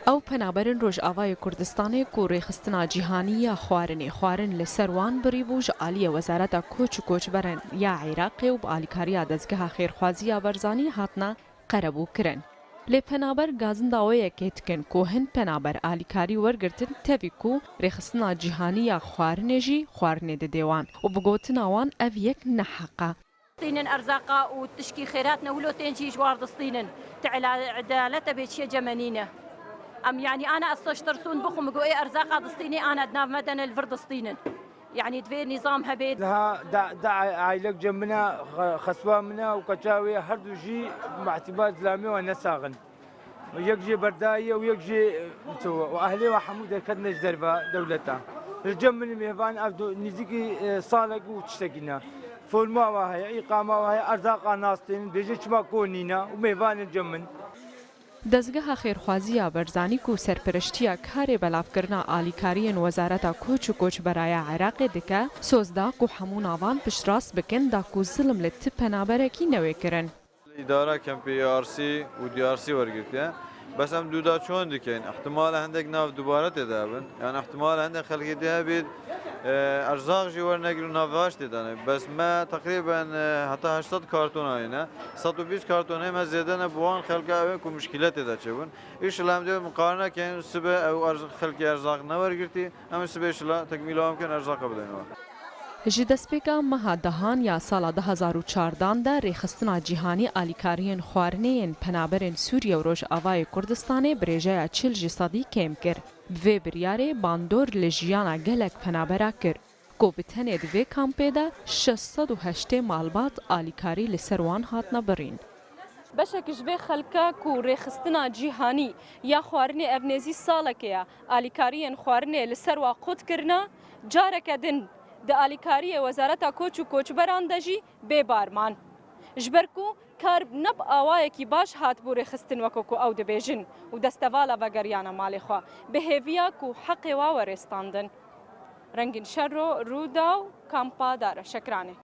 او پنابرن روجاوای کوردستان کو ریخستنا جیهانی یا خوارن لسروان بریبوج عالی وزارت کوچ برن یا عراق و بالیکاریا دزگه خیرخوازی برزانی هاتنا قربو کرن. لی پنابر گازن داوی کتکن کوهن پنابر آلیکاری ورگرتن تفیکو ریخستنا جیهانی یا خوارن دیوان و بگوتن آوان او یک نحقه. طينن أرزاقا وتشكي خيراتنا ولو تنجي جوار دسطينن تعالى عدالة بيتشي جمانينة أم يعني أنا أستشترسون بخم قوي أرزاقا دسطيني أنا أدناف مدن الفردسطينن يعني تفير نظام هبيد لها دع عائلة جمنا خسوا منا وكتاوي هردو جي مع اعتبار إسلامي ونساغن ويجي برداية ويجي وأهلي وحمودة كدنا جدربا دولتها الجمن ميفان أبدو نزيكي صالق وتشتكينا فولما وهي إقامة وهي أرزاق ناستين بيجي ما كونينا وميفان الجمن دزگه خیرخوازی برزانی کو سرپرشتیا کار بلافکرنا آلیکاریان وزارت کوچ برای عراق دکه سوزدا کو همون آوان پشراس بکن دا کو ظلم لت پنابره کی نوی کرن. إدارة كم بي آر سي ودي آر سي ورقتها بس هم دودا شون دكين احتمال عندك ناف دوباره تدابن يعني احتمال عندك خلق دها بيد ارزاق جوار نقلو نافاش تدانه بس ما تقريبا حتى 80 كرتون هنا 120 كرتون ما زيادة بوان خلق اوكو مشكلات تدا تشون ايش لام دي مقارنه كان سبه او خلق ارزاق نورقتي اما سبه ايش تكميله ممكن ارزاق بدينه جدسپیکا مها دهان یا سال 2014 دا ریخستنا جیهانی آلیکاریان خوارنین پنابرن سوریه و روش آوای کردستان بریجای 40 صدی کم کر. و بریاره باندور لجیانا گلک پنابرا کر. کو بتنه دوی کامپه دا 608 مالبات آلیکاری لسروان هاتنا برین. بشك جبه خلقا كو ريخستنا جيهاني يا خوارني ابنزي سالكيا آليكاريين خوارني لسروا قد كرنا جارك دن د آلیکاری وزارت کوچ بران دجی ببارمان جبرکو کار نب آوای کی باش هات بوره خستن وکو او د بیجن و دستوالا وگریانا مال خو بهویا کو حق و ورستاندن رنگین شر رو داو کامپا دار شکرانه